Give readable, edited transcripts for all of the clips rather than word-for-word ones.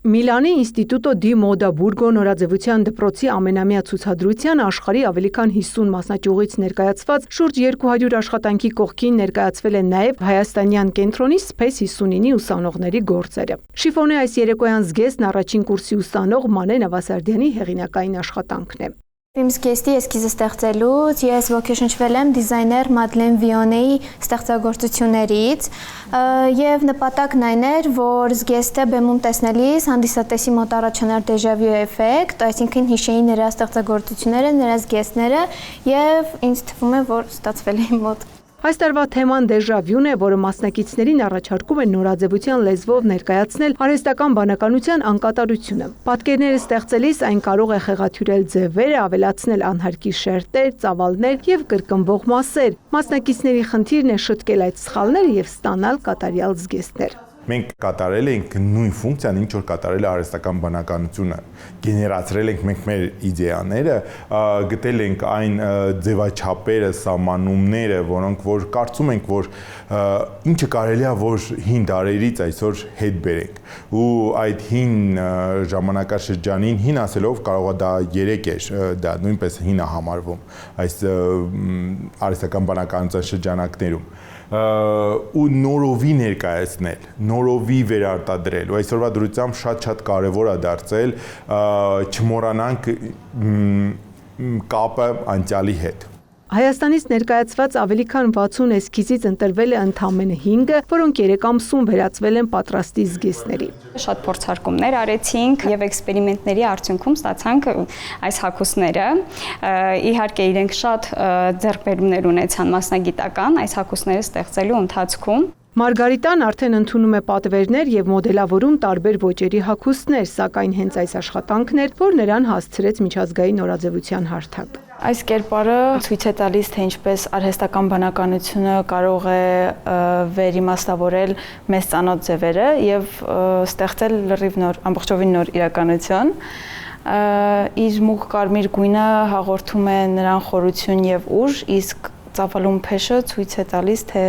Միլանի Ինստիտուտո դի Մոդա Բուրգո նորաձևության դպրոցի ամենամյա ցուցադրության աշխարհի ավելի քան 50 մասնաճյուղից ներկայացված շուրջ 200 աշխատանքի կողքին ներկայացվել են նաև հայաստանյան կենտրոնի Space 59-ի ուսանողների գործերը։ Շիֆոնե այս երեկոյան զգեստն առաջին կուրսի ուսանող Մանե Նավասարդյանի հեղինակային աշխատանքն է։ Իմ զգեստի էսքիզը ստեղծելուց ես ոգեշնչվել եմ դիզայներ Մադլեն Վիոնեի ստեղծագործություններից եւ նպատակն այն էր, որ զգեստը բեմում տեսնելիս հանդիսատեսի մոտ առաջանար դեժավյու էֆեկտ, այսինքն հիշեի նրա ստեղծագործությունները, նրա զգեստները եւ ինձ թվում է, որ ստացվել է իմ մոտ։ Այս տարվա թեման դեժավյուն է, որը մասնակիցներին առաջարկում է նորաձևության լեզվով ներկայացնել արհեստական բանականության անկատարությունը։ Պատկերները ստեղծելիս այն կարող է խեղաթյուրել ձևերը, ավելացնել անհարկի շերտեր, ծավալներ եւ կրկնվող մասեր։ Մասնակիցների խնդիրն է շտկել այդ սխալները եւ ստանալ կատարյալ զգեստներ։ Մենք կատարել ենք նույն ֆունկցիան, ինչ որ կատարել է արհեստական բանականությունը։ Գեներացրել ենք մենք մեր իդեաները, գտել ենք այն ձևաչափերը, սահմանումները, որոնք որ կարծում ենք, որ ինչը կարելի է որ հին դարերից այսօր հետ բերենք։ Ու այդ հին ժամանակաշրջանին, հին ասելով կարող է դա 3 էր, դա նույնպես հին է համարվում այս արհեստական բանականության շրջանակներում։ Ու նորովի ներկայացնել, նորովի վերարտադրել, ու այսօրվա դրությամբ շատ կարևոր է դարձել չմոռանանք կապը անցյալի հետ։ Հայաստանից ներկայացված ավելի քան 60 էսքիզից ընտրվել է ընդամենը 5-ը, որոնք 3 ամսում վերածվել են պատրաստի զգեստների։ Շատ փորձարկումներ արեցինք եւ էքսպերիմենտների արդյունքում ստացանք այս հագուստները։ Իհարկե իրենք շատ ձեռքբերումներ ունեցան մասնագիտական այս հագուստները ստեղծելու ընթացքում։ Մարգարիտան արդեն ընդունում է պատվերներ եւ մոդելավորում տարբեր ոճերի հագուստներ, սակայն հենց այս աշխատանքն էր, որ նրան հասցրեց միջազգային նորաձևության հարթակ։ Այս կերպարը ցույց է տալիս, թե ինչպես արհեստական բանականությունը կարող է վերիմաստավորել մեզ ծանոթ ձևերը եւ ստեղծել լրիվ նոր, ամբողջովին նոր իրականություն։ Իր մուգ կարմիր գույնը հաղորդում է նրան խորություն եւ ուժ, իսկ ծավալուն փեշը ցույց է տալիս, թե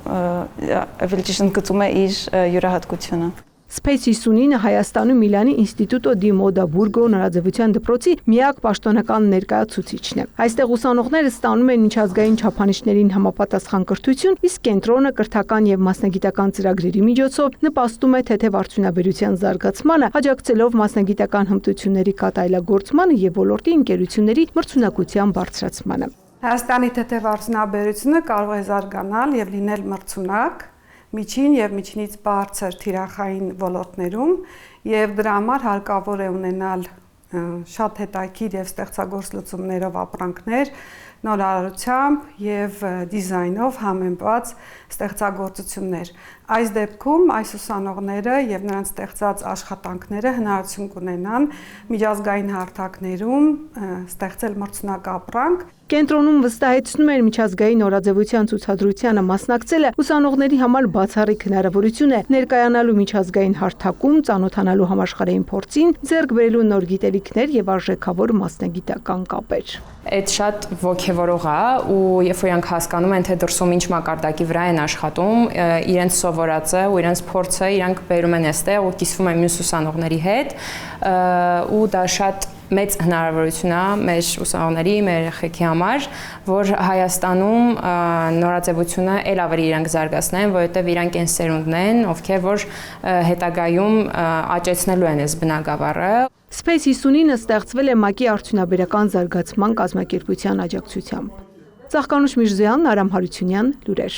ավելի գծում է իր յուրահատկությունը։ Space 59-ը Հայաստանում Միլանի Ինստիտուտո դի Մոդա Բուրգո նորաձևության դպրոցի միակ պաշտոնական ներկայացուցիչն է։ Այստեղ ուսանողները ստանում են միջազգային չափանիշներին համապատասխան կրթություն, իսկ կենտրոնը կրթական եւ մասնագիտական ծրագրերի միջոցով նպաստում է թեթև արդյունաբերության զարգացմանը, աջակցելով մասնագիտական հմտությունների կատարելագործմանը եւ ոլորտի ընկերությունների մրցունակության բարձրացմանը։ Հայաստանի թեթև արդյունաբերությունը կարող է զարգանալ եւ լինել մրցունակ միջին եւ միջինից բարձր թիրախային ոլորտներում եւ դրա համար հարկավոր է ունենալ շատ հետաքրքիր եւ ստեղծագործ լուծումներով ապրանքներ, նորարարությամբ եւ դիզայնով համեմված ստեղծագործություններ։ Այս դեպքում այս ուսանողները եւ նրանց ստեղծած աշխատանքները հնարավորություն կունենան միջազգային հարթակներում ստեղծել մրցունակ ապրանք։ Կենտրոնում վստահեցնում են միջազգային նորաձևության ցուցադրությանը մասնակցելը ուսանողների համար բացառիկ հնարավորություն է ներկայանալու միջազգային հարթակում, ծանոթանալու համաշխարհային փորձին, ձեռք բերելու նոր գիտելիքներ եւ արժեքավոր մասնագիտական կապեր։ Այդ շատ ոգևորող է ու երբ որ իրանք հասկանում են, թե դրսում ինչ մակարդակի վրա են աշխատում, իրենց սովորածը ու իրենց փորձը իրանք բերում են այստեղ ու կիսվում են մյուս ուսանողների հետ ու դա շատ մեծ հնարավորություն է մեր ուսանողների, մեր երեխեքի համար, որ Հայաստանում նորաձևությունը ել ավելի իրանք զարգացնեն, որովհետև իրանք այն սերունդն են, ովքեր որ հետագայում աճեցնելու են այս բնագավառը։ Space 59-ը ստեղծվել է ՄԱԿ-ի արդյունաբերական զարգացման կազմակերպության աջակցությամբ։ Ծաղկանուշ Միրզոյան, Արամ Հարությունյան, լուրեր։